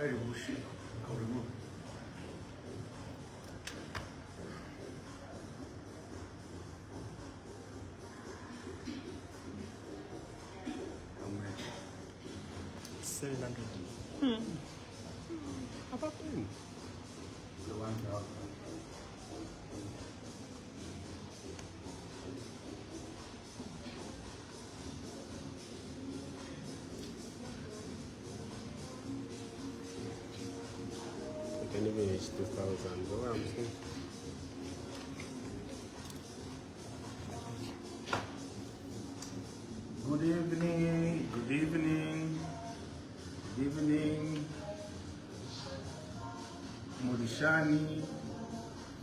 Very bushy. I'll remove it. How much? 700. How about him? The one job. You can even reach 2,000. What I'm saying. Good evening, good evening, good evening. Murishani,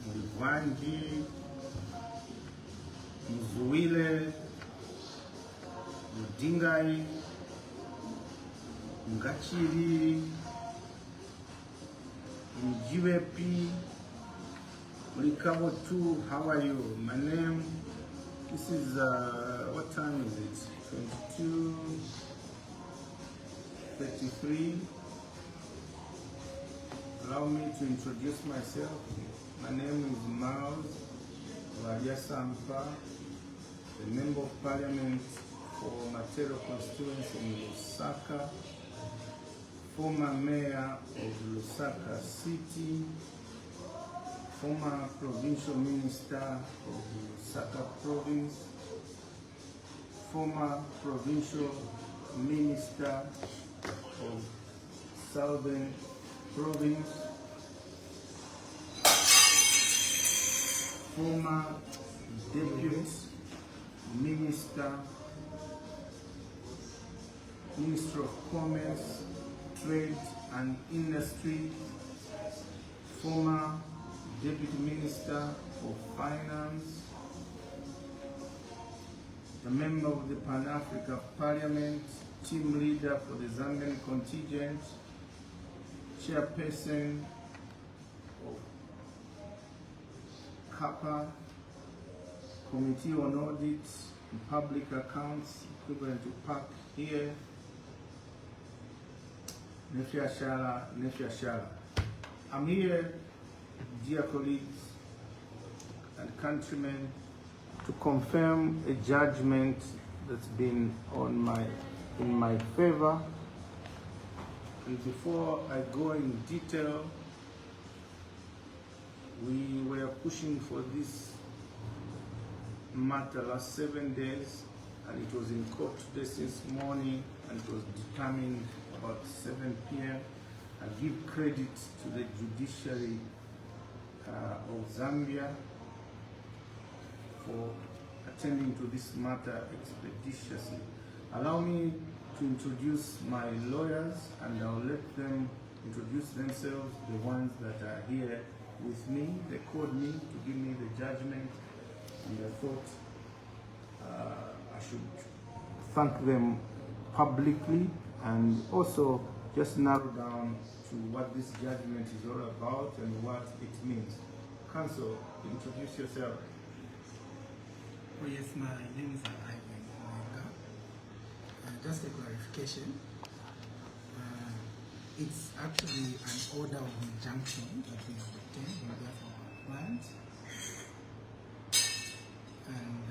Murivanji, Muzuile, Mudingai, Ngachiri, Mjiwepi, Murikabo 2, how are you? My name, this is, what time is it? 22:33. Allow me to introduce myself. My name is Miles Sampa, the Member of Parliament for Matero constituency in Lusaka, former Mayor of Lusaka City, former Provincial Minister of Lusaka Province, former Provincial Minister of Southern Province, former Deputy Minister, Minister of Commerce, Trade and Industry, former Deputy Minister for Finance, a member of the Pan-Africa Parliament, team leader for the Zambian contingent, chairperson of CAPA, Committee on Audit and Public Accounts, equivalent to PAC here, Nefia Shala. I'm here, dear colleagues and countrymen, to confirm a judgment that's been in my favor. And before I go in detail, we were pushing for this matter last 7 days, and it was in court today since morning, and it was determined about 7 p.m. I give credit to the judiciary of Zambia for attending to this matter expeditiously. Allow me to introduce my lawyers, and I'll let them introduce themselves, the ones that are here with me. They called me to give me the judgment, and I thought I should thank them publicly and also just narrow down to what this judgment is all about and what it means. Counsel, introduce yourself. Oh yes, my name is Ivan Omega. Just a clarification. It's actually an order of injunction that we have obtained on behalf of our client. And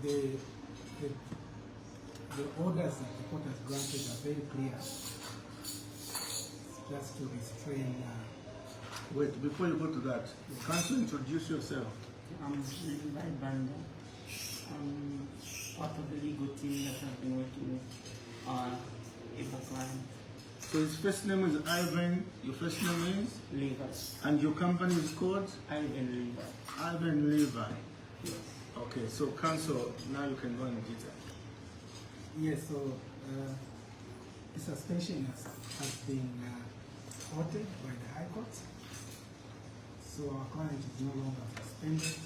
the orders that the court has granted are very clear. Just to restrain. Wait, before you go to that, can't you introduce yourself? I'm Levi Banda. I'm part of the legal team that have been working with our able client. So his first name is Ivan, your first name is? Levi. And your company is called? Ivan Levi. Ivan Levi. Yes. Okay, so counsel, now you can go in detail. Yes, so the suspension has been ordered by the High Court. So our client is no longer suspended.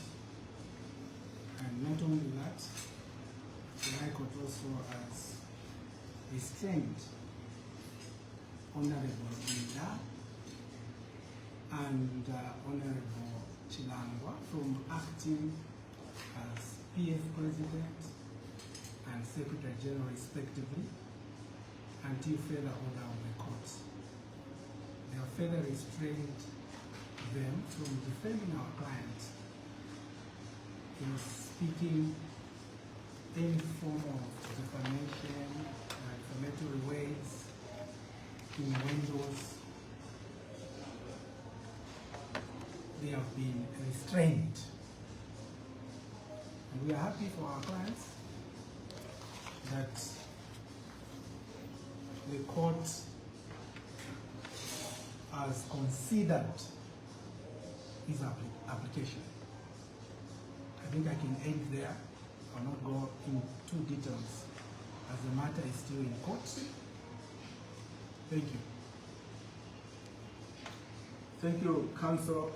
And not only that, the High Court also has restrained Honorable Inda and Honorable Chilangwa from acting as PF President and Secretary General respectively until further order of the court. They have further restrained them from defending our client in speaking any form of defamation, defamatory words, innuendos. They have been restrained. And we are happy for our clients that the court has considered his application. I think I can end there. I'll not go into details as the matter is still in court. Thank you. Thank you, Counsel.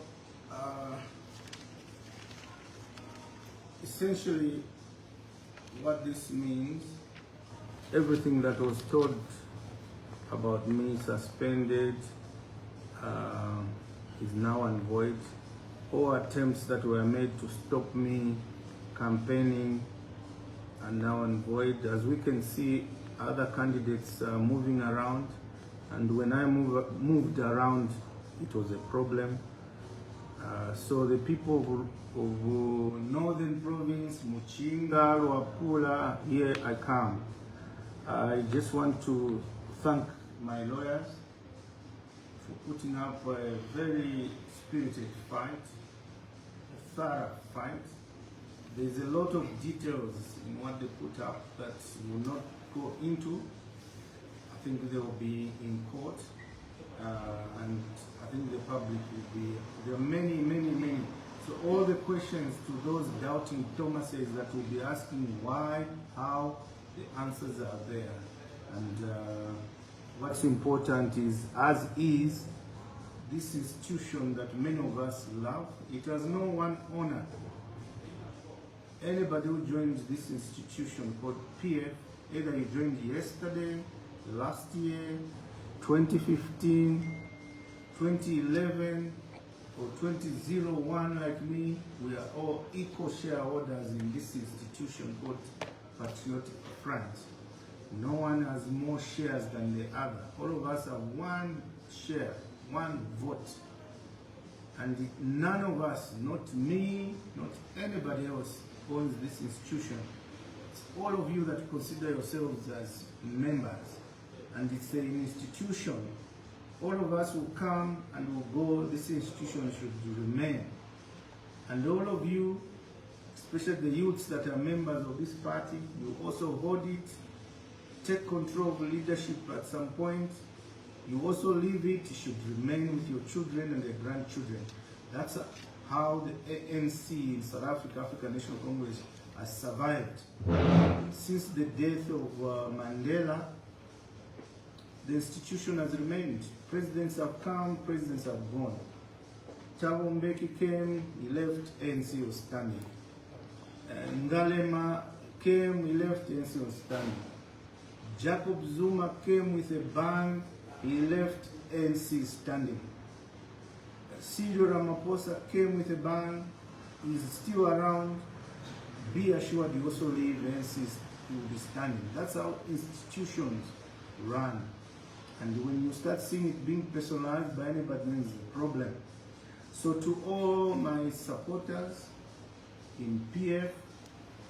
Essentially, what this means, everything that was told about me suspended is now and void. All attempts that were made to stop me campaigning are now and void. As we can see, other candidates are moving around, and when I moved around, it was a problem. So the people of Northern Province, Muchinga, Luapula, here I come. I just want to thank my lawyers for putting up a very spirited fight, a thorough fight. There's a lot of details in what they put up that will not go into. I think they will be in court, and I think the public will be, there are many. So all the questions to those doubting Thomases that will be asking why, how, the answers are there. And what's important is, as is, this institution that many of us love, it has no one owner. Anybody who joins this institution called PF, either you joined yesterday, last year, 2015, 2011, or 2001 like me, we are all equal shareholders in this institution called Patriotic Front. No one has more shares than the other. All of us have one share, one vote. And none of us, not me, not anybody else, owns this institution. It's all of you that consider yourselves as members. And it's an institution. All of us will come and will go. This institution should remain. And all of you, especially the youths that are members of this party, you also hold it, take control of leadership at some point. You also leave it, it should remain with your children and their grandchildren. That's how the ANC in South Africa, African National Congress, has survived. Since the death of Mandela, the institution has remained. Presidents have come, presidents have gone. Thabo Mbeki came, he left, ANC was standing. Ngalema came, he left, ANC was standing. Jacob Zuma came with a bang, he left, ANC standing. Cyril Ramaphosa came with a bang, he's still around. Be assured he also leave, ANC will be standing. That's how institutions run. And when you start seeing it being personalized by anybody, it's a problem. So to all my supporters in PF,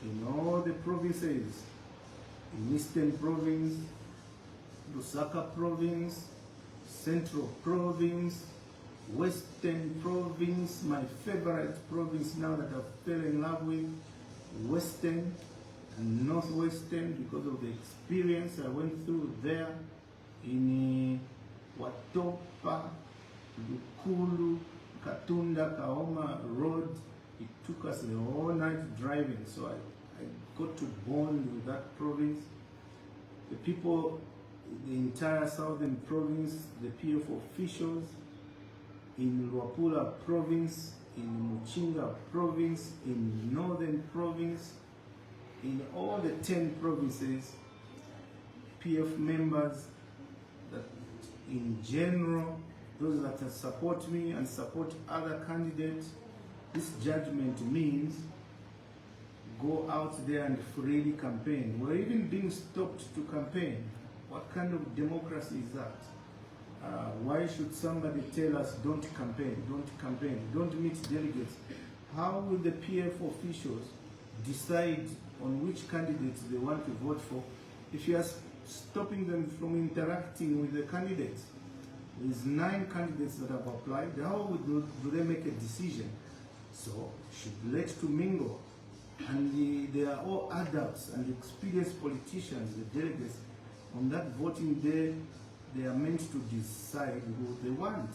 in all the provinces, in Eastern Province, Lusaka Province, Central Province, Western Province, my favorite province now that I've fell in love with, Western and Northwestern, because of the experience I went through there in Watopa, Lukulu, Katunda, Kaoma Road. It took us the whole night driving, so I got to bond with that province. The people, the entire southern province, the PF officials, in Luapula province, in Muchinga province, in northern province, in all the 10 provinces, PF members, that in general, those that support me and support other candidates, this judgment means go out there and freely campaign. We're even being stopped to campaign. What kind of democracy is that? Why should somebody tell us don't campaign, don't meet delegates? How will the PF officials decide on which candidates they want to vote for if you are stopping them from interacting with the candidates? There's 9 candidates that have applied. How do they make a decision? So, should let to mingle. And they are all adults and experienced politicians, the delegates. On that voting day, they are meant to decide who they want.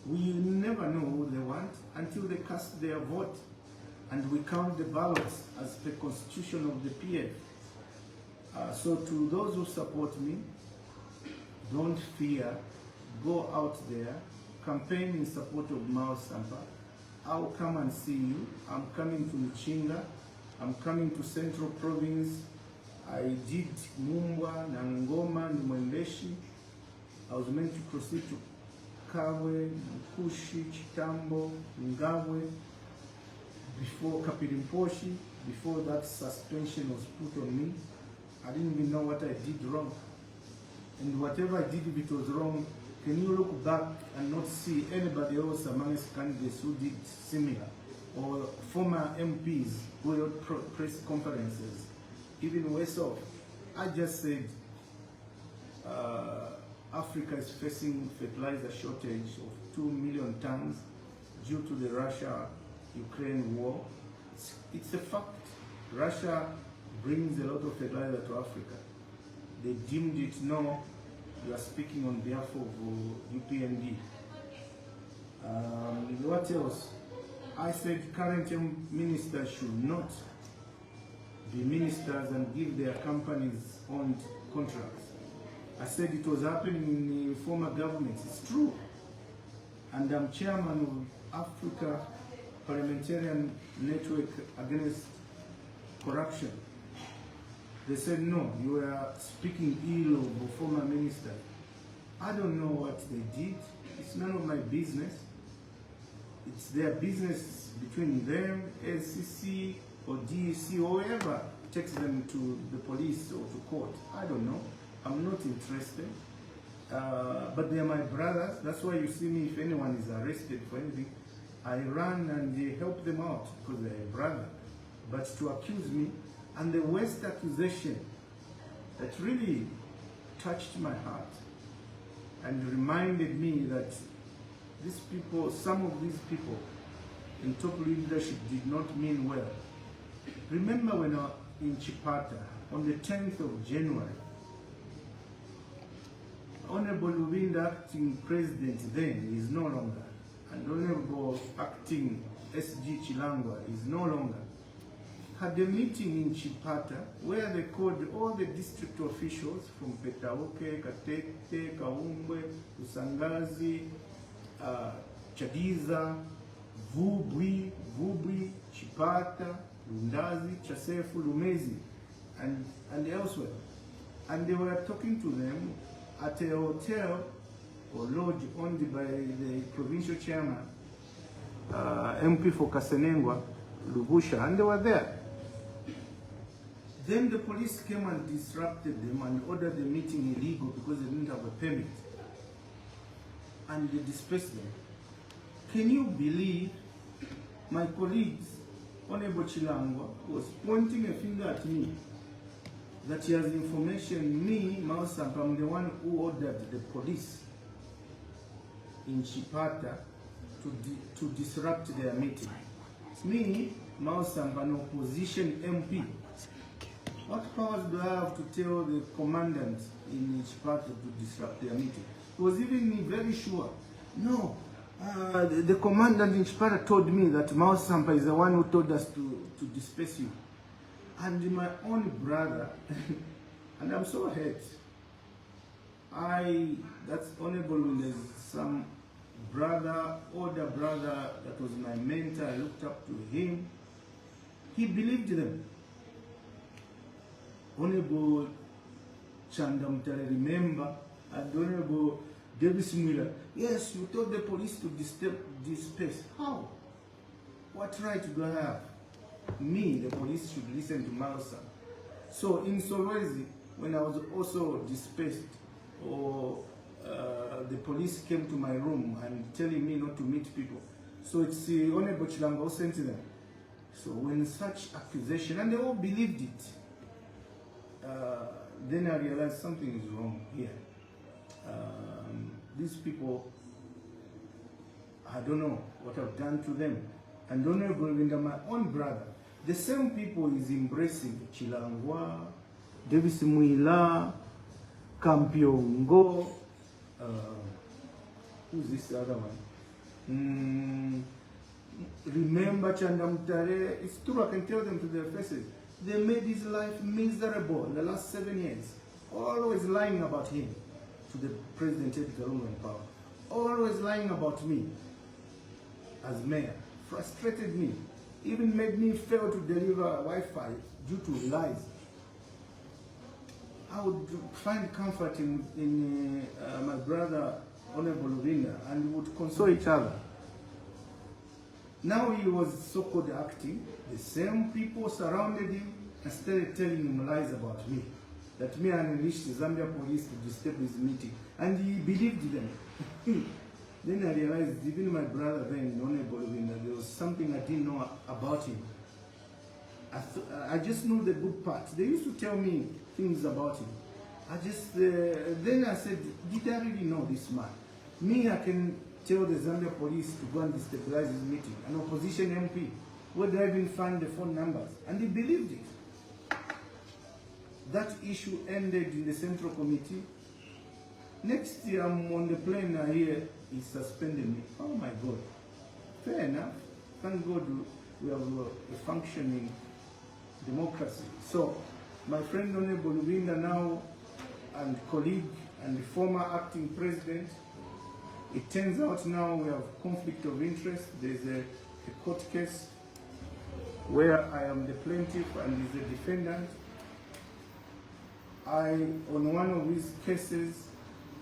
We never know who they want until they cast their vote. And we count the ballots as per constitution of the PF. So to those who support me, don't fear. Go out there, campaign in support of Miles Sampa. I'll come and see you. I'm coming to Mchinga. I'm coming to Central Province. I did Mumbwa, Nangoma, Mwembeshi. I was meant to proceed to Kawe, Mkushi, Chitambo, Ngabwe, before Kapirimposhi, before that suspension was put on me. I didn't even know what I did wrong. And whatever I did, if it was wrong, can you look back and not see anybody else amongst candidates who did similar? Or former MPs who held press conferences, even worse off? I just said Africa is facing fertilizer shortage of 2 million tons due to the Russia-Ukraine war. It's a fact. Russia brings a lot of fertilizer to Africa. They deemed it, no, you are speaking on behalf of UPND. What else? I said current ministers should not be ministers and give their companies owned contracts. I said it was happening in the former governments. It's true. And I'm chairman of Africa Parliamentarian Network Against Corruption. They said, no, you are speaking ill of a former minister. I don't know what they did. It's none of my business. It's their business between them, LCC or DEC or whoever takes them to the police or to court. I don't know. I'm not interested. But they are my brothers. That's why you see me, if anyone is arrested for anything, I run and help them out because they're a brother. But to accuse me, and the worst accusation that really touched my heart and reminded me that these people, some of these people in top leadership did not mean well. Remember when in Chipata, on the 10th of January, Honorable Lubinda, acting president then, is no longer, and Honorable acting SG Chilangwa is no longer, had a meeting in Chipata where they called all the district officials from Petauke, Katete, Kaungwe, Usangazi, Chadiza, Vubwi, Chipata, Lundazi, Chasefu, Lumezi, and elsewhere. And they were talking to them at a hotel or lodge owned by the provincial chairman, MP for Kasenengwa, Lubusha, and they were there. Then the police came and disrupted them and ordered the meeting illegal because they didn't have a permit. And they dispersed them. Can you believe my colleagues, Honorable Chilangwa, was pointing a finger at me that he has information, me, Miles Sampa, I'm the one who ordered the police in Chipata to disrupt their meeting. It's me, Miles Sampa, an opposition MP. What powers do I have to tell the commandant in Chipata to disrupt their meeting? He was even very sure. No, the commandant in Chipata told me that Miles Sampa is the one who told us to disperse you. And my own brother, and I'm so hurt. That's honorable when there's some brother, older brother that was my mentor, I looked up to him. He believed them. Honorable Chandamtale, remember, and Honorable Davis Miller, yes, you told the police to disperse. How? What right do I have? me, the police, should listen to Miles Sampa. So in Solwezi, when I was also dispersed, or the police came to my room and telling me not to meet people, so it's Honorable Chilanga who sent them. So when such accusation, and they all believed it, then I realized something is wrong here. These people, I don't know what I've done to them. And Honorable Winda, my own brother, the same people is embracing Chilangwa, Davis Muila, Kampiongo, who's this other one? Remember Chandamtare. It's true, I can tell them to their faces. They made his life miserable in the last 7 years. Always lying about him to the President Edgar Lungu in power. Always lying about me as mayor. Frustrated me. Even made me fail to deliver Wi-Fi due to lies. I would find comfort in my brother Honorable Luvinda, and we would console each other. Now he was so-called acting. The same people surrounded him and started telling him lies about me. That me unleashed the Zambia police to disturb his meeting. And he believed them. Then I realized, even my brother then, Honorable Luvinda, there was something I didn't know about him. I just knew the good parts. They used to tell me things about him. Then I said, did I really know this man? Me, I can tell the Zambia police to go and destabilize his meeting, an opposition MP. Where did I even find the phone numbers? And he believed it. That issue ended in the Central Committee. Next year, I'm on the plane, I hear he's suspending me. Oh my God. Fair enough. Thank God we have a functioning democracy. So, my friend Honorable Luvinda now, and colleague and the former acting president, it turns out now we have conflict of interest. There's a court case where I am the plaintiff and he's the defendant. On one of these cases,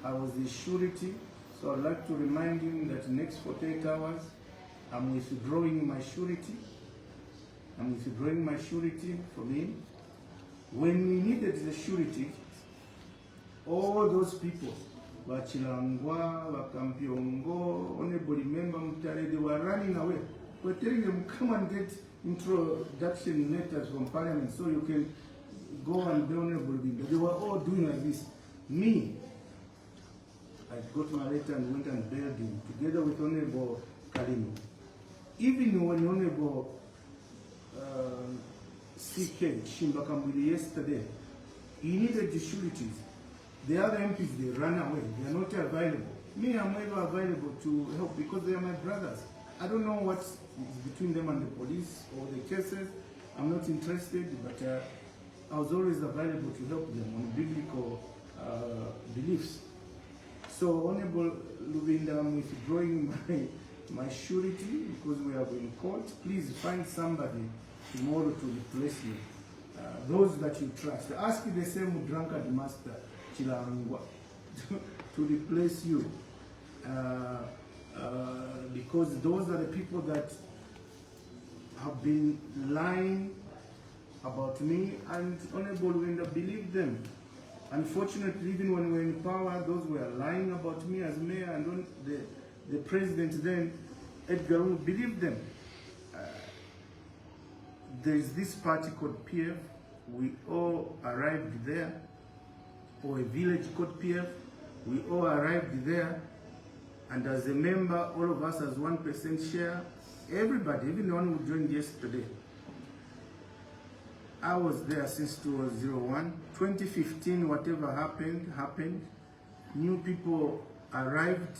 I was the surety, so I'd like to remind him that the next 48 hours, I'm withdrawing my surety. I'm withdrawing my surety from him. When we needed the surety, all those people, Bachilangwa, Bakampiongo, Honorable Member Mutare, they were running away. We're telling them, come and get introduction letters from Parliament so you can go and be Honorable Member. They were all doing like this. Me, I got my letter and went and bailed him, together with Honorable Kalimi. Even when Honorable CK Shimbakambuli yesterday, he needed the sureties. The other MPs, they ran away. They are not available. Me, I'm never available to help because they are my brothers. I don't know what's between them and the police or the cases. I'm not interested, but I was always available to help them on biblical beliefs. So, Honorable Luvinda, I'm withdrawing my surety because we are in court. Please find somebody tomorrow to replace me. Those that you trust. Ask the same drunkard master, Chilangwa, to replace you. Because those are the people that have been lying about me, and Honorable Winda believed them. Unfortunately, even when we were in power, those were lying about me as mayor, and the president then, Edgar Lungu, believed them. There is this party called PF. We all arrived there, or a village called PF. We all arrived there, and as a member, all of us as 1% share. Everybody, even the one who joined yesterday. I was there since 2001. 2015, whatever happened. New people arrived.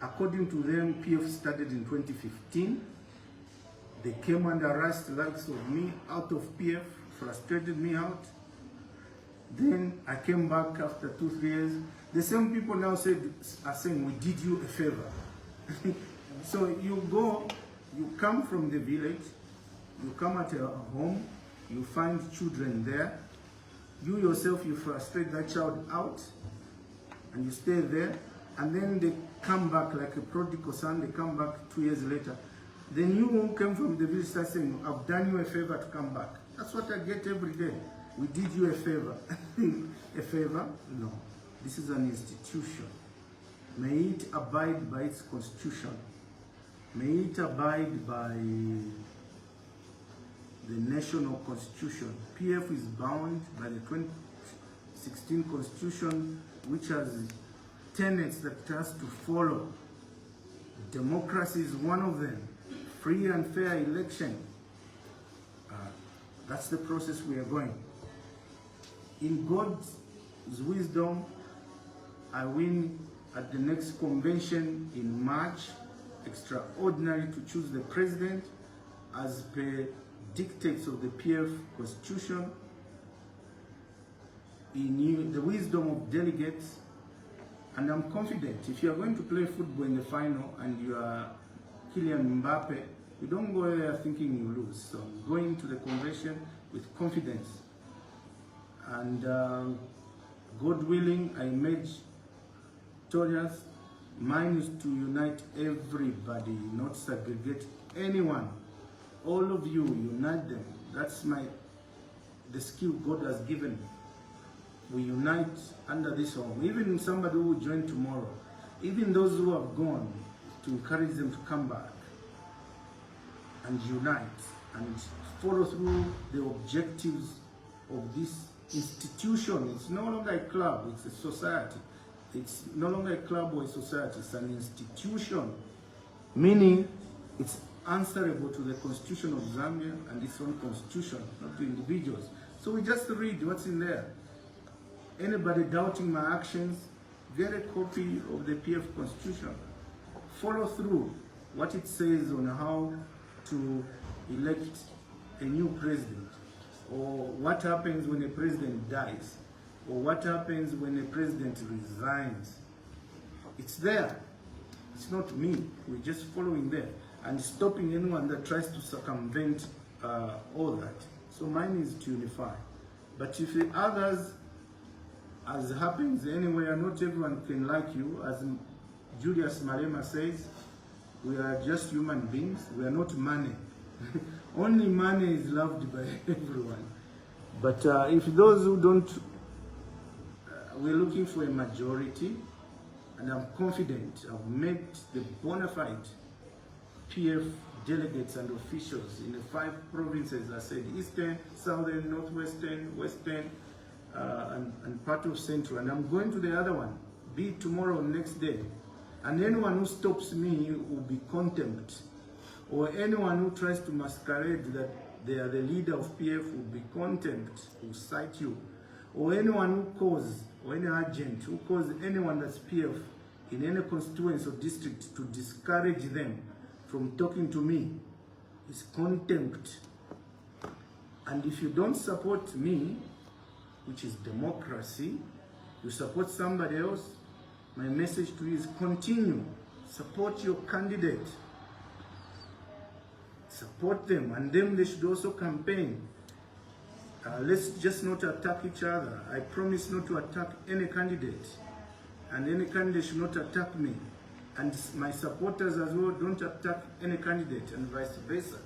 According to them, PF started in 2015. They came and harassed the likes of me out of PF, frustrated me out. Then I came back after 2-3 years. The same people now are saying, we did you a favor. So you go, you come from the village, you come at a home, you find children there. You yourself, you frustrate that child out, and you stay there, and then they come back like a prodigal son. They come back 2 years later. Then you won't come from the village start saying, I've done you a favor to come back. That's what I get every day. We did you a favor. A favor? No. This is an institution. May it abide by its constitution. May it abide by the national constitution. PF is bound by the 2016 constitution, which has tenets that it has to follow. Democracy is one of them. Free and fair election. That's the process we are going. In God's wisdom, I win at the next convention in March, extraordinary to choose the president as per dictates of the PF constitution, in the wisdom of delegates, and I'm confident if you are going to play football in the final and you are Kylian Mbappe, you don't go there thinking you lose. So going to the convention with confidence, and God willing, I emerge victorious. Mine is to unite everybody, not segregate anyone. All of you, unite them. That's the skill God has given me. We unite under this home. Even somebody who will join tomorrow, even those who have gone, to encourage them to come back and unite and follow through the objectives of this institution. It's no longer a club, it's a society. It's no longer a club or a society, it's an institution, meaning it's answerable to the constitution of Zambia and its own constitution, not to individuals. So we just read what's in there. Anybody doubting my actions, get a copy of the PF constitution. Follow through what it says on how to elect a new president, or what happens when a president dies, or what happens when a president resigns. It's there. It's not me. We're just following there and stopping anyone that tries to circumvent all that. So mine is to unify. But if the others, as happens anywhere, not everyone can like you. As Julius Malema says, we are just human beings. We are not money. Only money is loved by everyone. But if those who don't, we're looking for a majority, and I'm confident I've met the bona fide PF delegates and officials in the 5 provinces. I said Eastern, Southern, Northwestern, Western, and part of Central. And I'm going to the other one, be it tomorrow or next day. And anyone who stops me will be contempt. Or anyone who tries to masquerade that they are the leader of PF will be contempt, will cite you. Or anyone who calls, or any agent who calls anyone that's PF in any constituency or district to discourage them from talking to me is contempt. And if you don't support me, which is democracy, you support somebody else, my message to you is continue. Support your candidate. Support them, and them they should also campaign. Let's just not attack each other. I promise not to attack any candidate, and any candidate should not attack me. And my supporters as well don't attack any candidate, and vice versa.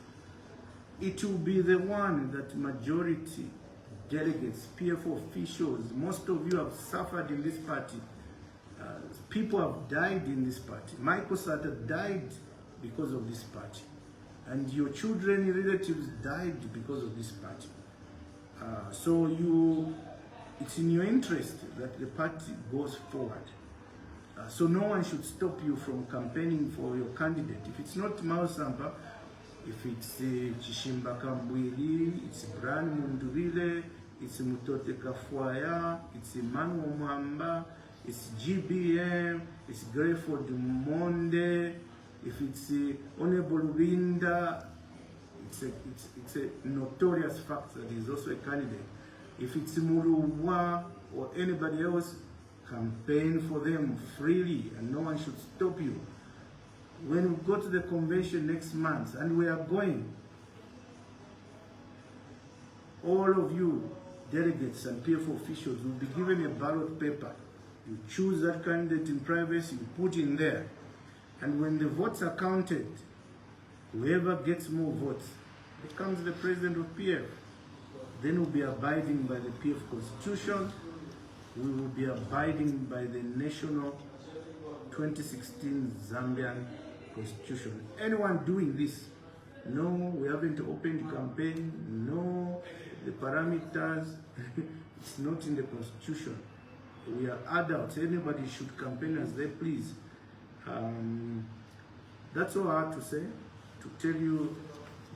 It will be the one that majority delegates, PF officials, most of you have suffered in this party. People have died in this party. Michael Sata died because of this party. And your children, relatives died because of this party. So it's in your interest that the party goes forward. So no one should stop you from campaigning for your candidate. If it's not Miles Sampa, if it's Chishimba Kambwili, it's Brian Mundurile, it's Mutote Kafuaya, it's Emmanuel Mwamba, it's GBM, it's Greyford Monde, if it's Honorable Winda, it's a notorious fact that he's also a candidate. If it's Muruwa or anybody else, campaign for them freely and no one should stop you. When we go to the convention next month, and we are going, all of you delegates and PF officials will be given a ballot paper. You choose that candidate in privacy, you put in there. And when the votes are counted, Whoever gets more votes becomes the president of PF. Then we'll be abiding by the PF constitution. We will be abiding by the national 2016 Zambian constitution. Anyone doing this, no, we haven't opened campaign, no, the parameters, it's not in the constitution. We are adults, anybody should campaign as they please. That's all I have to say, to tell you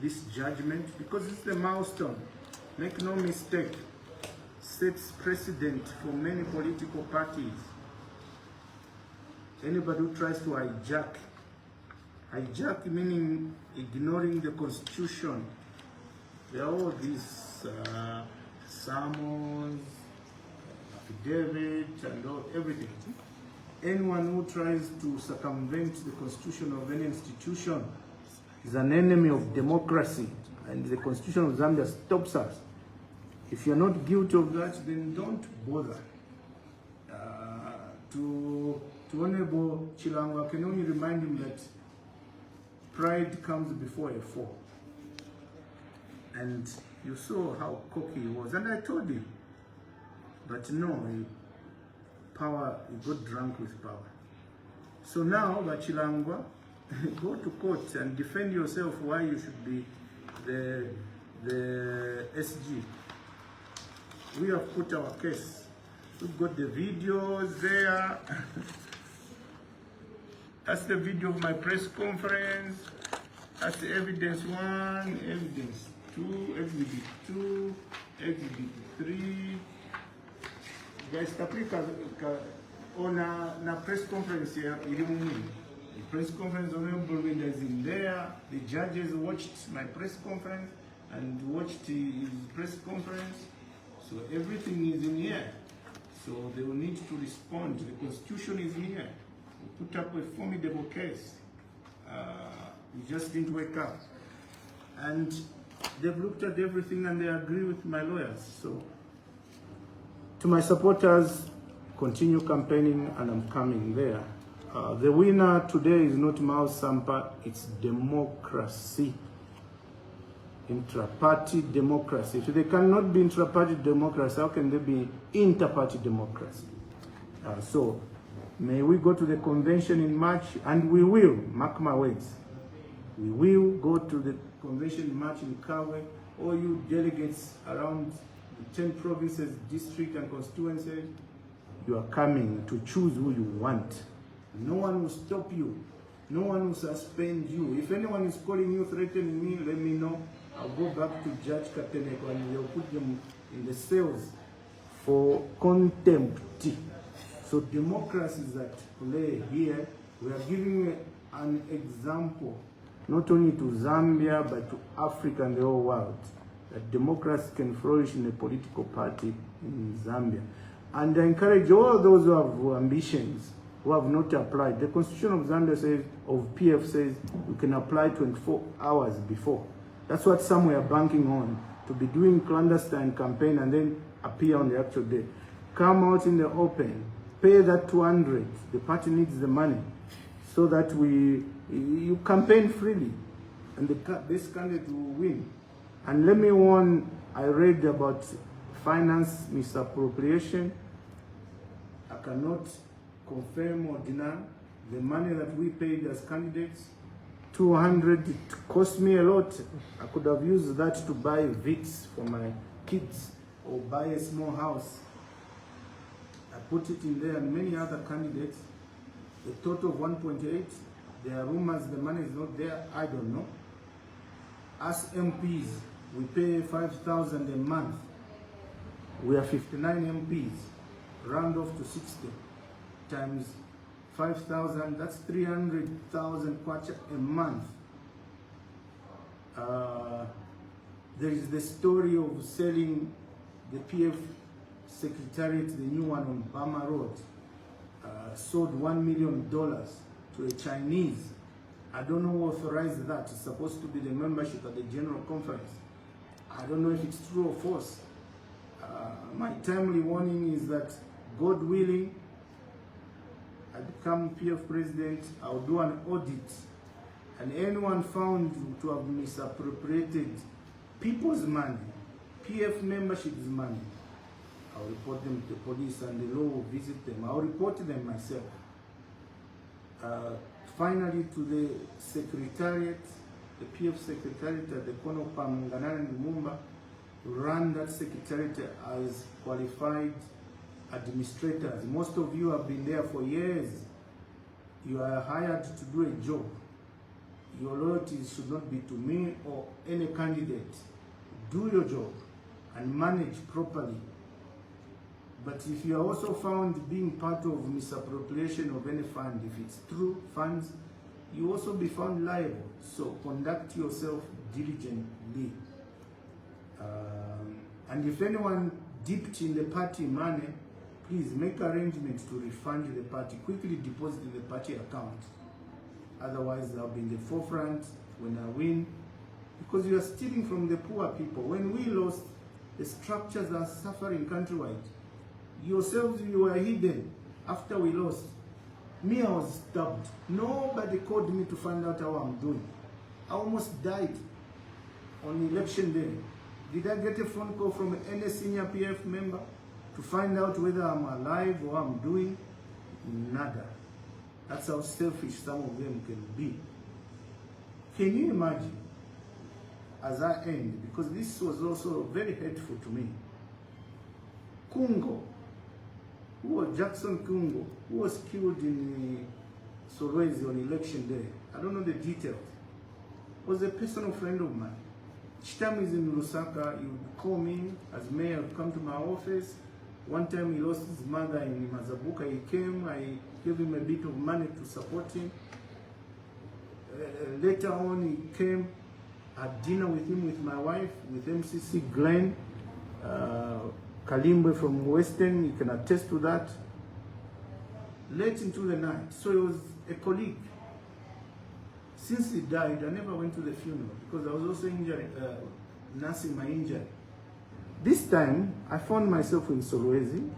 this judgment, because it's the milestone. Make no mistake, sets precedent for many political parties. Anybody who tries to hijack meaning ignoring the constitution. There are all these sermons, affidavit, and everything. Anyone who tries to circumvent the constitution of any institution is an enemy of democracy, and the constitution of Zambia stops us. If you're not guilty of that, then don't bother. To Honorable Chilango, I can only remind him that pride comes before a fall. And you saw how cocky he was, and I told him, but no, he got drunk with power. So now, Bachilangwa, go to court and defend yourself why you should be the SG. We have put our case. We've got the videos there. That's the video of my press conference. That's the evidence 1, evidence 2, exhibit 2, exhibit 3. Guys, Caprica on a press conference here. The press conference, Honorable Winda is in there. The judges watched my press conference and watched his press conference. So everything is in here. So they will need to respond. The constitution is here. We put up a formidable case. We just didn't wake up. And they've looked at everything and they agree with my lawyers. So to my supporters, continue campaigning, and I'm coming there. The winner today is not Miles Sampa, it's democracy. Intra-party democracy. If they cannot be intra-party democracy, how can they be inter-party democracy? So may we go to the convention in March, and we will, mark my words, we will go to the convention in March in Kawe. All you delegates around the 10 provinces, district and constituencies, you are coming to choose who you want. No one will stop you. No one will suspend you. If anyone is calling you, threatening me, let me know. I'll go back to Judge Kateneko and they'll put them in the cells for contempt. So democracy is at play here. We are giving an example, not only to Zambia, but to Africa and the whole world, that democracy can flourish in a political party in Zambia. And I encourage all those who have ambitions, who have not applied. The Constitution of Zambia says, of PF says, you can apply 24 hours before. That's what some were banking on, to be doing clandestine campaign and then appear on the actual day. Come out in the open, pay that 200. The party needs the money so that you campaign freely and the best candidate will win. And let me warn, I read about finance misappropriation. I cannot confirm or deny the money that we paid as candidates. 200, it cost me a lot. I could have used that to buy Vicks for my kids or buy a small house. I put it in there, and many other candidates. A total of 1.8. There are rumors the money is not there. I don't know. As MPs, we pay 5,000 a month. We are 59 MPs. Round off to 60 times 5,000, that's 300,000 kwacha a month. There is the story of selling the PF Secretariat, the new one on Bama Road, sold $1 million to a Chinese. I don't know who authorized that. It's supposed to be the membership at the General Conference. I don't know if it's true or false. My timely warning is that, God willing, I become PF president, I'll do an audit and anyone found to have misappropriated people's money, PF membership's money, I'll report them to the police and the law will visit them. I'll report them myself. Finally, to the secretariat, the PF secretariat at the corner of Pamunganara and Lumumba, run that secretariat as qualified administrators. Most of you have been there for years. You are hired to do a job. Your loyalties should not be to me or any candidate. Do your job and manage properly. But if you are also found being part of misappropriation of any fund, if it's true funds, you also be found liable. So conduct yourself diligently. And if anyone dipped in the party money, please make arrangements to refund the party. Quickly deposit in the party account. Otherwise, I'll be in the forefront when I win. Because you are stealing from the poor people. When we lost, the structures are suffering countrywide. Yourselves, you were hidden after we lost. Me, I was stabbed. Nobody called me to find out how I'm doing. I almost died on election day. Did I get a phone call from any senior PF member to find out whether I'm alive or I'm doing? Nada. That's how selfish some of them can be. Can you imagine, as I end, because this was also very hurtful to me, Kungo, who was Jackson Kungo, who was killed in Solwezi on election day, I don't know the details, was a personal friend of mine. Each time he's in Lusaka, he would call me as mayor, come to my office. One time he lost his mother in Mazabuka, he came, I gave him a bit of money to support him. Later on he came, had dinner with him, with my wife, with MCC Glenn, Kalimbe from Western, you can attest to that. Late into the night, so he was a colleague. Since he died, I never went to the funeral because I was also injured, nursing my injury. This time, I found myself in Solwezi,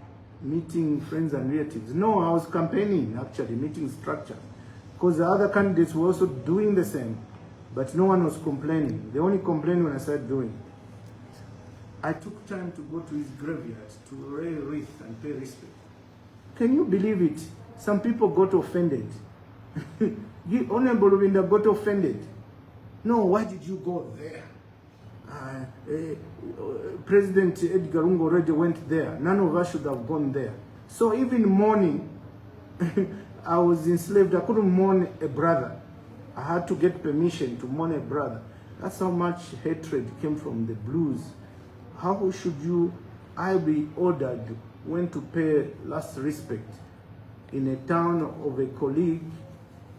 meeting friends and relatives. No, I was campaigning, actually, meeting structure. Because the other candidates were also doing the same, but no one was complaining. They only complained when I started doing it. I took time to go to his graveyard to lay a wreath and pay respect. Can you believe it? Some people got offended. Honorable Ruvinda got offended. No, why did you go there? President Edgar Lungu already went there. None of us should have gone there. So even mourning, I was enslaved. I couldn't mourn a brother. I had to get permission to mourn a brother. That's how much hatred came from the blues. How should I be ordered when to pay last respect in a town of a colleague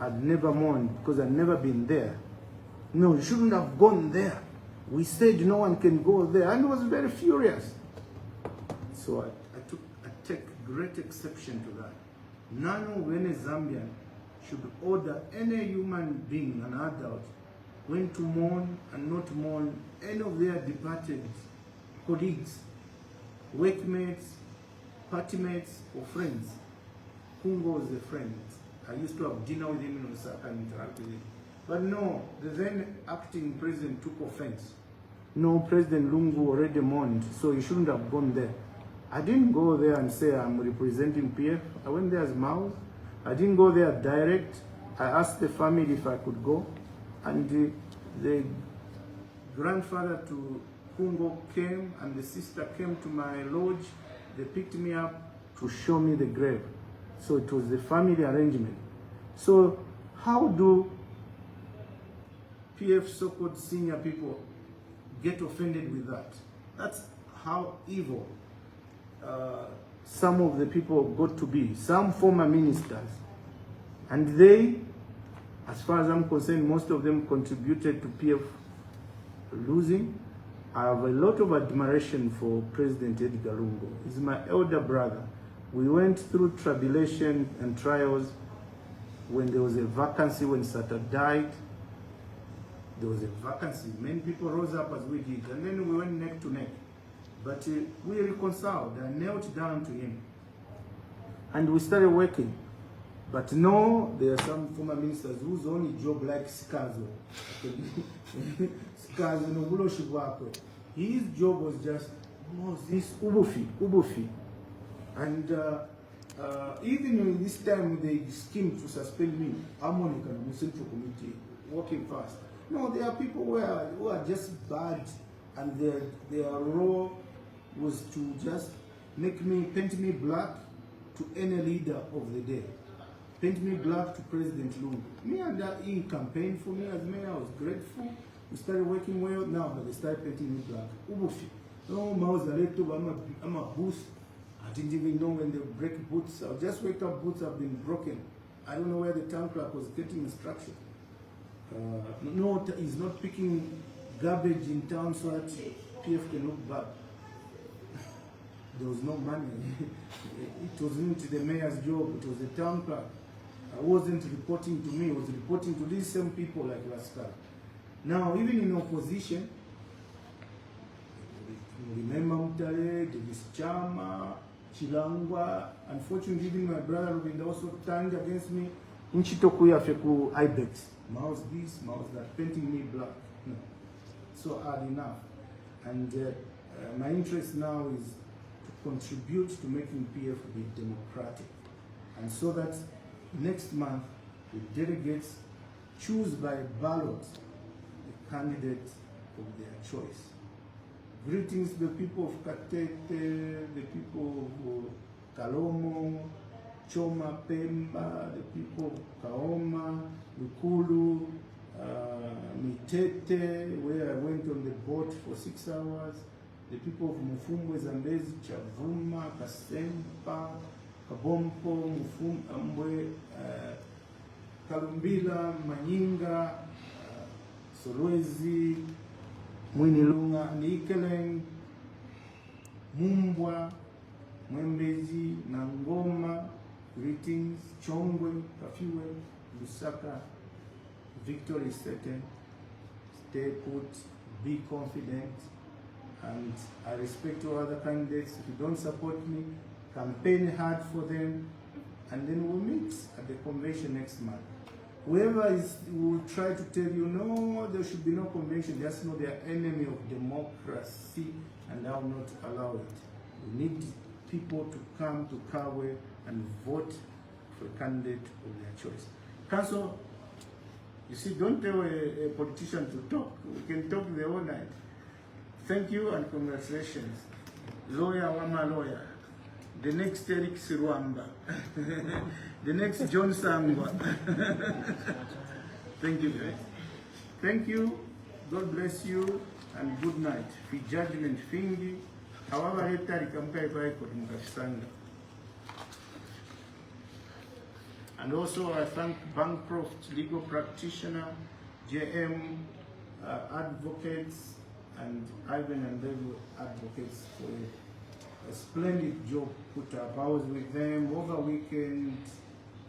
I'd never mourned because I'd never been there? No, you shouldn't have gone there. We said no one can go there, and I was very furious. So I take great exception to that. None of any Zambian should order any human being, an adult, when to mourn and not mourn any of their departed colleagues, workmates, partymates, or friends. Kungo was a friend. I used to have dinner with him in Lusaka and interact with him. But no, the then acting president took offense. No, President Lungu already mourned, so he shouldn't have gone there. I didn't go there and say I'm representing PF. I went there as Miles. I didn't go there direct. I asked the family if I could go. And the grandfather to Kungo came and the sister came to my lodge. They picked me up to show me the grave. So it was the family arrangement. So how do PF so-called senior people get offended with that? That's how evil some of the people got to be, some former ministers. And they, as far as I'm concerned, most of them contributed to PF losing. I have a lot of admiration for President Edgar Lungu. He's my elder brother. We went through tribulation and trials when there was a vacancy, when Sata died. There was a vacancy. Many people rose up as we did, and then we went neck to neck. But we reconciled. I knelt down to him. And we started working. But no, there are some former ministers whose only job like Skazo. Skazo no buloshi bwakwe. His job was just this ubufi. And even in this time they schemed to suspend me, Harmonica and the Central Committee, working fast. No, there are people who are just bad, and their role was to just paint me black to any leader of the day. Paint me black to President Lungu. Me and he campaigned for me as mayor. I was grateful. We started working well now, but they started painting me black. Ubufi. No, Miles Sampa, I'm a boost. I didn't even know when they break boots. I just wake up, boots have been broken. I don't know where the town clerk was getting instruction. No, he's not picking garbage in town so that PF can look bad. There was no money. It wasn't the mayor's job, it was the town clerk. I wasn't reporting to me, I was reporting to these same people like Lusaka. Now, even in opposition, remember Mutale, Davis Chama, Chilangwa, unfortunately even my brother Rubinda also turned against me. Unchitokuya feku Ibex. Miles this, Miles that, painting me black. No. So hard enough. And my interest now is to contribute to making PF be democratic. And so that next month, the delegates choose by ballot the candidate of their choice. Greetings to the people of Katete, the people of Kalomo, Choma, Pemba, the people of Kaoma, Lukulu, Mitete, where I went on the boat for 6 hours, the people of Mufumwe, Zambezi, Chavuma, Kasempa, Kabompo, Mufumwe, Kalumbila, Manyinga, Solwezi, Mwinilunga, Nikeleng, Mumbwa, Mwembezi, Nangoma, greetings, Chongwe, Kafiwe, Lusaka, victory is certain, stay put, be confident, and I respect all other candidates. If you don't support me, campaign hard for them, and then we'll meet at the convention next month. Whoever will try to tell you, no, there should be no convention, just know they are enemy of democracy, and I will not allow it. We need people to come to Kawe and vote for a candidate of their choice. Council, you see, don't tell a politician to talk. We can talk the whole night. Thank you and congratulations. Lawyer Wama lawyer. The next Eric Sirwamba. The next John Sangwa. Thank you, guys. Thank you. God bless you and good night. Fi judgment fingi. However, letari kamkai kwa mukasanga. And also I thank Bancroft legal practitioner, JM advocates, and Ivan and David advocates for a splendid job put up. I was with them over weekend,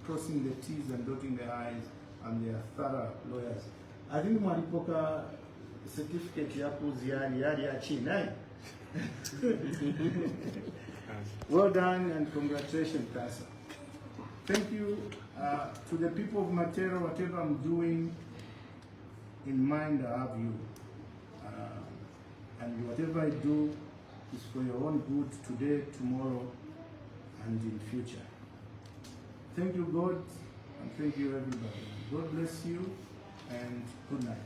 crossing the T's and dotting the I's, and they are thorough lawyers. I think Maripoka certificate yapu ziari ya China. Well done and congratulations, Kasa. Thank you to the people of Matera. Whatever I'm doing in mind, I have you. And whatever I do is for your own good today, tomorrow, and in future. Thank you, God, and thank you, everybody. God bless you, and good night.